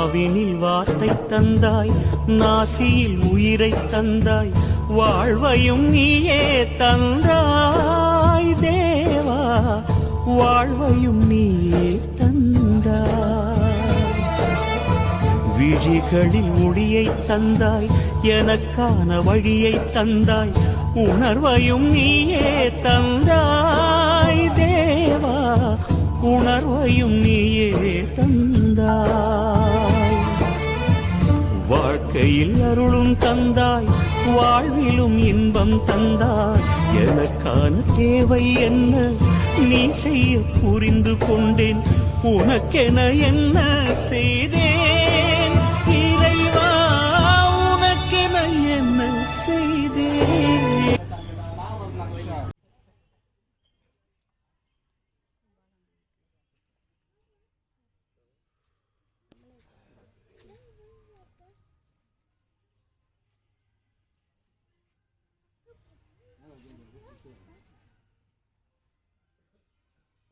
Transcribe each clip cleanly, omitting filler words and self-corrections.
நாவினில் வார்த்தை தந்தாய், நாசியில் உயிரை தந்தாய், வாழ்வையும் நீயே தந்தாய் தேவா, வாழ்வையும் நீயே தந்தாய். விழிகளில் ஒளியை தந்தாய், எனக்கான வழியை தந்தாய், உணர்வையும் நீயே தந்தாய் தேவா, உணர்வையும் நீயே தந்தாய். வாழ்க்கையில் அருளும் தந்தாய், வாழ்விலும் இன்பம் தந்தாய். எனக்கான தேவை என்ன நீ செய்ய புரிந்து கொண்டேன், உனக்கென என்ன செய்தேன் இறைவா, உனக்கென என்ன செய்தேன்.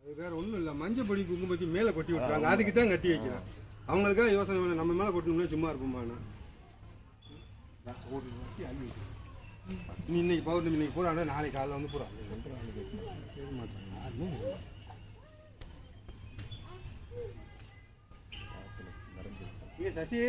அது வேற ஒன்றும் இல்லை, மஞ்சள் பொடி குங்குமத்தி மேலே கொட்டி விட்டுறாங்க, அதுக்கு தான் கட்டி வைக்கிறேன். அவங்களுக்காக யோசனை வேணும், நம்ம மேலே கொட்டணும்னா சும்மா இருப்போம்மாண்ணா. நீ இன்னைக்கு பௌர்ணமி இன்னைக்கு பூரா, நாளைக்கு காலையில் வந்து பூரா சசி